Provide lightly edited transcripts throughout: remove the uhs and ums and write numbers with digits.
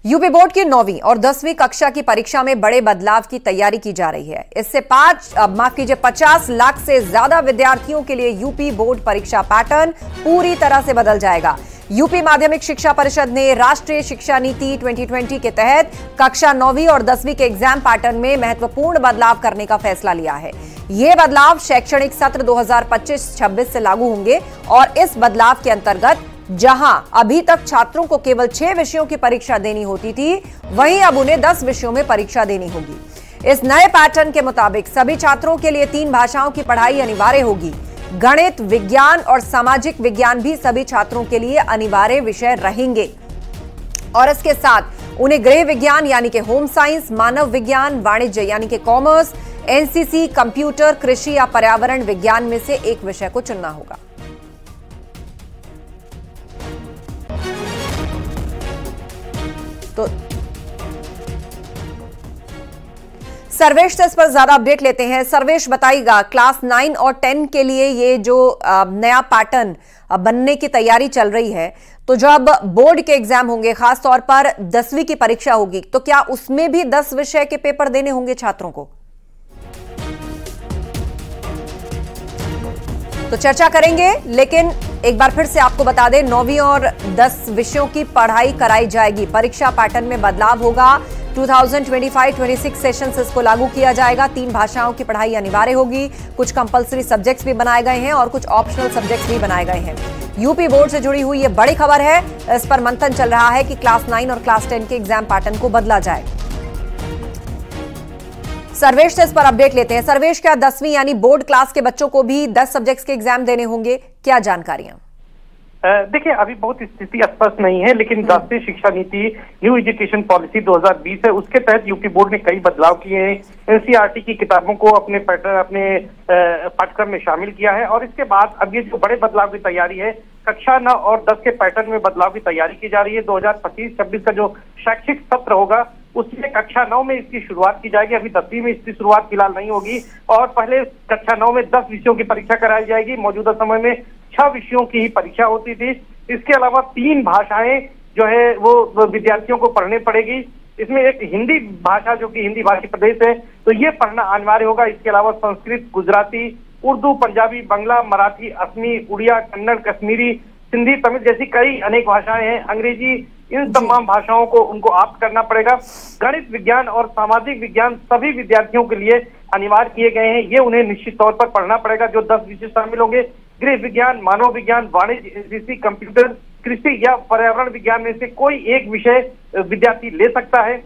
UP board की 9वीं और 10वीं कक्षा की परीक्षा में बड़े बदलाव की तैयारी की जा रही है। इससे 50 लाख से ज्यादा विद्यार्थियों के लिए यूपी बोर्ड परीक्षा पैटर्न पूरी तरह से बदल जाएगा। यूपी माध्यमिक शिक्षा परिषद ने राष्ट्रीय शिक्षा नीति 2020 के तहत कक्षा 9वीं और 10वीं के एग्जाम पैटर्न में महत्वपूर्ण बदलाव करने का फैसला लिया है। ये बदलाव शैक्षणिक सत्र 2025-26 से लागू होंगे और इस बदलाव के अंतर्गत जहां अभी तक छात्रों को केवल 6 विषयों की परीक्षा देनी होती थी, वहीं अब उन्हें 10 विषयों में परीक्षा देनी होगी। इस नए पैटर्न के मुताबिक सभी छात्रों के लिए 3 भाषाओं की पढ़ाई अनिवार्य होगी। गणित, विज्ञान और सामाजिक विज्ञान भी सभी छात्रों के लिए अनिवार्य विषय रहेंगे और इसके साथ उन्हें गृह विज्ञान यानी कि होम साइंस, मानव विज्ञान, वाणिज्य यानी कि कॉमर्स, एनसीसी, कंप्यूटर, कृषि या पर्यावरण विज्ञान में से एक विषय को चुनना होगा। तो सर्वेश से इस पर ज्यादा अपडेट लेते हैं। सर्वेश, बताइएगा, क्लास 9 और 10 के लिए ये जो नया पैटर्न बनने की तैयारी चल रही है, तो जब बोर्ड के एग्जाम होंगे, खास तौर पर 10वीं की परीक्षा होगी, तो क्या उसमें भी 10 विषय के पेपर देने होंगे छात्रों को? तो चर्चा करेंगे, लेकिन एक बार फिर से आपको बता दें, 9वीं और 10 विषयों की पढ़ाई कराई जाएगी। परीक्षा पैटर्न में बदलाव होगा। 2025-26 सेशन से इसको लागू किया जाएगा। 3 भाषाओं की पढ़ाई अनिवार्य होगी। कुछ कंपलसरी सब्जेक्ट्स भी बनाए गए हैं और कुछ ऑप्शनल सब्जेक्ट्स भी बनाए गए हैं। यूपी बोर्ड से जुड़ी हुई ये बड़ी खबर है। इस पर मंथन चल रहा है कि क्लास 9 और क्लास 10 के एग्जाम पैटर्न को बदला जाए। सर्वेश से इस पर अपडेट लेते हैं। सर्वेश, क्या 10वीं यानी बोर्ड क्लास के बच्चों को भी 10 सब्जेक्ट्स के एग्जाम देने होंगे? क्या जानकारियां? देखिए, अभी बहुत स्थिति स्पष्ट नहीं है, लेकिन राष्ट्रीय शिक्षा नीति न्यू एजुकेशन पॉलिसी 2020 है, उसके तहत यूपी बोर्ड ने कई बदलाव किए हैं। एनसीईआरटी की किताबों को अपने पाठ्यक्रम में शामिल किया है और इसके बाद अब ये जो बड़े बदलाव की तैयारी है, कक्षा 9 और 10 के पैटर्न में बदलाव की तैयारी की जा रही है। 2025-26 का जो शैक्षिक सत्र होगा, उसमें कक्षा 9 में इसकी शुरुआत की जाएगी। अभी 10वीं में इसकी शुरुआत फिलहाल नहीं होगी और पहले कक्षा 9 में 10 विषयों की परीक्षा कराई जाएगी। मौजूदा समय में 6 विषयों की ही परीक्षा होती थी। इसके अलावा 3 भाषाएं जो है वो विद्यार्थियों को पढ़नी पड़ेगी। इसमें एक हिंदी भाषा, जो कि हिंदी भाषी प्रदेश है, तो ये पढ़ना अनिवार्य होगा। इसके अलावा संस्कृत, गुजराती, उर्दू, पंजाबी, बांग्ला, मराठी, असमी, उड़िया, कन्नड़, कश्मीरी, सिंधी, तमिल जैसी कई अनेक भाषाएं हैं, अंग्रेजी, इन तमाम भाषाओं को उनको आप्त करना पड़ेगा। गणित, विज्ञान और सामाजिक विज्ञान सभी विद्यार्थियों के लिए अनिवार्य किए गए हैं। ये उन्हें निश्चित तौर पर पढ़ना पड़ेगा। जो 10 विषय शामिल होंगे, गृह विज्ञान, मानव विज्ञान, वाणिज्य, एनसीसी, कंप्यूटर, कृषि या पर्यावरण विज्ञान में से कोई एक विषय विद्यार्थी ले सकता है।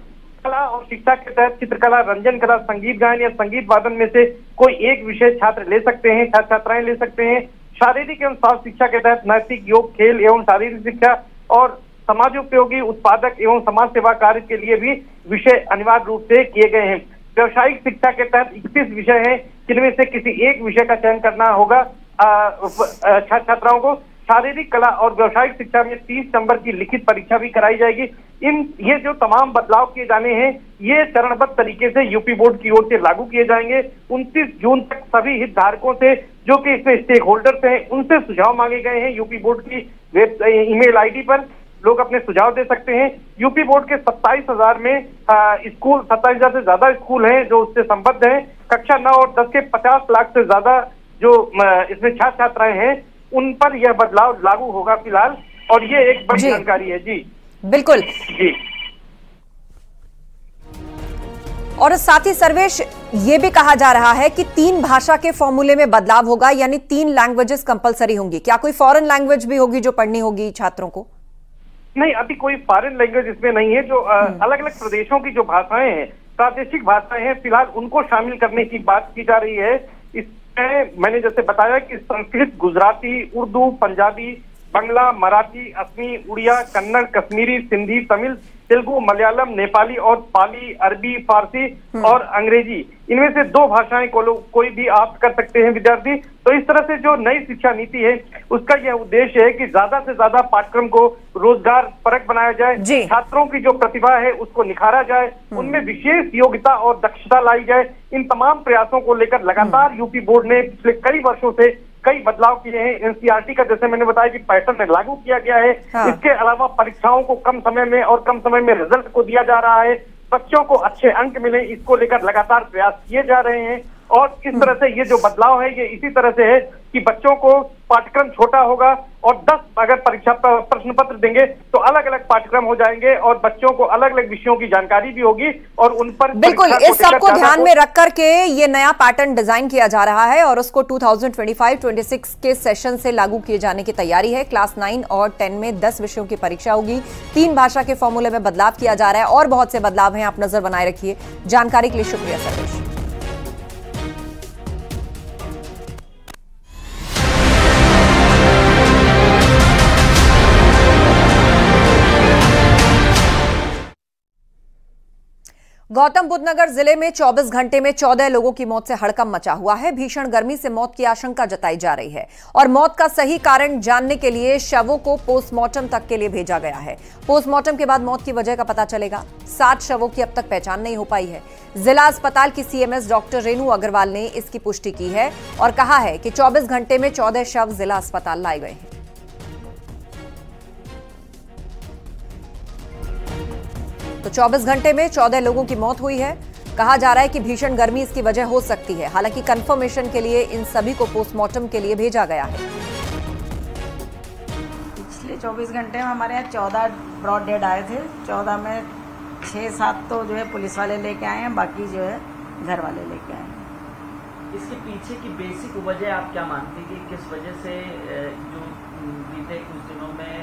कला और शिक्षा के तहत चित्रकला, रंजन कला, संगीत गायन या संगीत वादन में से कोई एक विषय छात्र ले सकते हैं, छात्र छात्राएं ले सकते हैं। शारीरिक एवं स्वास्थ्य शिक्षा के तहत नैतिक, योग, खेल एवं शारीरिक शिक्षा और समाजोपयोगी, उत्पादक एवं समाज सेवा कार्य के लिए भी विषय अनिवार्य रूप से किए गए हैं। व्यवसायिक शिक्षा के तहत 31 विषय हैं, जिनमें से किसी एक विषय का चयन करना होगा छात्र छात्राओं को। शारीरिक, कला और व्यवसायिक शिक्षा में 30 नंबर की लिखित परीक्षा भी कराई जाएगी। ये जो तमाम बदलाव किए जाने हैं, ये चरणबद्ध तरीके से यूपी बोर्ड की ओर से लागू किए जाएंगे। 29 जून तक सभी हितधारकों से, जो कि इसमें स्टेक होल्डर्स हैं, उनसे सुझाव मांगे गए हैं। यूपी बोर्ड की ईमेल आईडी पर लोग अपने सुझाव दे सकते हैं। यूपी बोर्ड के 27,000 में स्कूल, 27,000 से ज्यादा स्कूल हैं जो उससे संबद्ध हैं। कक्षा 9 और 10 के 50 लाख से ज्यादा जो इसमें छात्र छात्राएं हैं, उन पर यह बदलाव लागू होगा फिलहाल, और ये एक बड़ी जानकारी है। जी बिल्कुल जी। और साथ ही सर्वेश, ये भी कहा जा रहा है कि 3 भाषा के फॉर्मूले में बदलाव होगा, यानी 3 लैंग्वेजेस कंपलसरी होंगी। क्या कोई फॉरेन लैंग्वेज भी होगी जो पढ़नी होगी छात्रों को? नहीं, अभी कोई फॉरेन लैंग्वेज इसमें नहीं है। जो अलग अलग प्रदेशों की जो भाषाएं हैं, प्रादेशिक भाषाएं हैं, फिलहाल उनको शामिल करने की बात की जा रही है। इसमें मैंने जैसे बताया कि संस्कृत, गुजराती, उर्दू, पंजाबी, बांग्ला, मराठी, असमी, उड़िया, कन्नड़, कश्मीरी, सिंधी, तमिल, तेलुगु, मलयालम, नेपाली और पाली, अरबी, फारसी और अंग्रेजी, इनमें से 2 भाषाएं कोई भी आप कर सकते हैं विद्यार्थी। तो इस तरह से जो नई शिक्षा नीति है, उसका यह उद्देश्य है कि ज्यादा से ज्यादा पाठ्यक्रम को रोजगार परक बनाया जाए, छात्रों की जो प्रतिभा है उसको निखारा जाए, उनमें विशेष योग्यता और दक्षता लाई जाए। इन तमाम प्रयासों को लेकर लगातार यूपी बोर्ड ने पिछले कई वर्षों से कई बदलाव किए हैं। एनसीईआरटी का जैसे मैंने बताया कि पैटर्न लागू किया गया है। हाँ। इसके अलावा परीक्षाओं को कम समय में और कम समय में रिजल्ट को दिया जा रहा है। बच्चों को अच्छे अंक मिले, इसको लेकर लगातार प्रयास किए जा रहे हैं। और इस तरह से ये जो बदलाव है ये इसी तरह से है कि बच्चों को पाठ्यक्रम छोटा होगा और 10 अगर परीक्षा प्रश्न पत्र देंगे तो अलग अलग पाठ्यक्रम हो जाएंगे और बच्चों को अलग अलग विषयों की जानकारी भी होगी और उन पर बिल्कुल इस सबको ध्यान में रख करके ये नया पैटर्न डिजाइन किया जा रहा है और उसको 2025-26 के सेशन से लागू किए जाने की तैयारी है। क्लास 9 और 10 में 10 विषयों की परीक्षा होगी। 3 भाषा के फॉर्मूले में बदलाव किया जा रहा है और बहुत से बदलाव हैं, आप नजर बनाए रखिए। जानकारी के लिए शुक्रिया सर्वेश। गौतम बुद्ध नगर जिले में 24 घंटे में 14 लोगों की मौत से हड़कंप मचा हुआ है। भीषण गर्मी से मौत की आशंका जताई जा रही है और मौत का सही कारण जानने के लिए शवों को पोस्टमार्टम तक के लिए भेजा गया है। पोस्टमार्टम के बाद मौत की वजह का पता चलेगा। 7 शवों की अब तक पहचान नहीं हो पाई है। जिला अस्पताल की सीएमएस डॉक्टर रेणु अग्रवाल ने इसकी पुष्टि की है और कहा है कि 24 घंटे में 14 शव जिला अस्पताल लाए गए हैं। तो 24 घंटे में 14 लोगों की मौत हुई है। कहा जा रहा है कि भीषण गर्मी इसकी वजह हो सकती है। हालांकि कंफर्मेशन के लिए इन सभी को पोस्टमार्टम के लिए भेजा गया है। पिछले 24 घंटे में हमारे यहाँ 14 ब्रॉड डेड आए थे। 14 में 6-7 तो जो है पुलिस वाले लेके आए हैं, बाकी जो है घर वाले लेके आए हैं। इसके पीछे की बेसिक वजह आप क्या मानती कि किस वजह से जो बीते कुछ दिनों में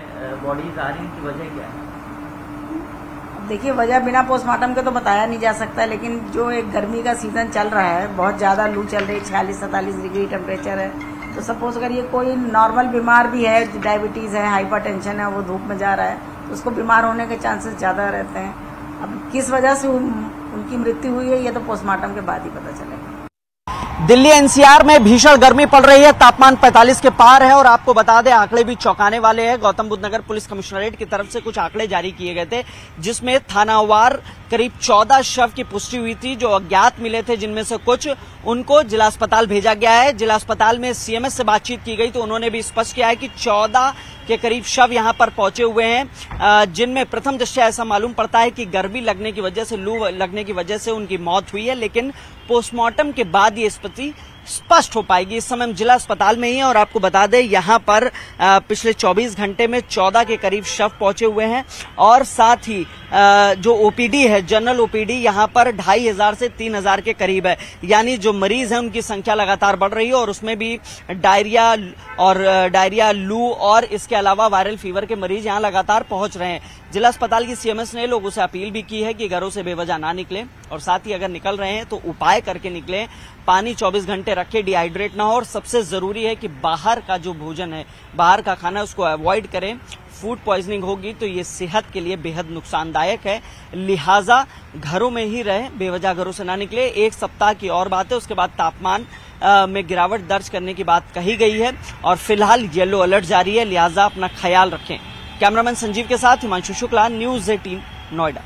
बॉडीज आ रही हैं, की वजह क्या है? देखिए, वजह बिना पोस्टमार्टम के तो बताया नहीं जा सकता, लेकिन जो एक गर्मी का सीजन चल रहा है, बहुत ज्यादा लू चल रही है, 46-47 डिग्री टेम्परेचर है, तो सपोज अगर ये कोई नॉर्मल बीमार भी है, डायबिटीज है, हाइपरटेंशन है, वो धूप में जा रहा है, तो उसको बीमार होने के चांसेस ज्यादा रहते हैं। अब किस वजह से उनकी मृत्यु हुई है ये तो पोस्टमार्टम के बाद ही पता चलेगा। दिल्ली एनसीआर में भीषण गर्मी पड़ रही है। तापमान 45 के पार है और आपको बता दें आंकड़े भी चौंकाने वाले हैं। गौतम बुद्ध नगर पुलिस कमिश्नरेट की तरफ से कुछ आंकड़े जारी किए गए थे जिसमें थानावार करीब 14 शव की पुष्टि हुई थी जो अज्ञात मिले थे, जिनमें से कुछ उनको जिला अस्पताल भेजा गया है। जिला अस्पताल में सीएमएस से बातचीत की गई तो उन्होंने भी स्पष्ट किया है कि 14 के करीब शव यहां पर पहुंचे हुए हैं, जिनमें प्रथम दृष्टया ऐसा मालूम पड़ता है कि गर्मी लगने की वजह से, लू लगने की वजह से उनकी मौत हुई है, लेकिन पोस्टमार्टम के बाद ये स्थिति स्पष्ट हो पाएगी। इस समय हम जिला अस्पताल में ही हैं और आपको बता दें यहां पर पिछले 24 घंटे में 14 के करीब शव पहुंचे हुए हैं और साथ ही जो ओपीडी है, जनरल ओपीडी, यहां पर 2500 से 3000 के करीब है। यानी जो मरीज हैं उनकी संख्या लगातार बढ़ रही है और उसमें भी डायरिया, लू और इसके अलावा वायरल फीवर के मरीज यहां लगातार पहुंच रहे हैं। जिला अस्पताल की सीएमएस ने लोगों से अपील भी की है कि घरों से बेवजह ना निकलें और साथ ही अगर निकल रहे हैं तो उपाय करके निकलें, पानी 24 घंटे रखें, डिहाइड्रेट ना हो और सबसे जरूरी है कि बाहर का जो भोजन है, बाहर का खाना, उसको अवॉइड करें। फूड पॉइजनिंग होगी तो ये सेहत के लिए बेहद नुकसानदायक है, लिहाजा घरों में ही रहें, बेवजह घरों से ना निकले। 1 सप्ताह की और बात है, उसके बाद तापमान में गिरावट दर्ज करने की बात कही गई है और फिलहाल येलो अलर्ट जारी है, लिहाजा अपना ख्याल रखें। कैमरामैन संजीव के साथ हिमांशु शुक्ला, न्यूज़ 18 नोएडा।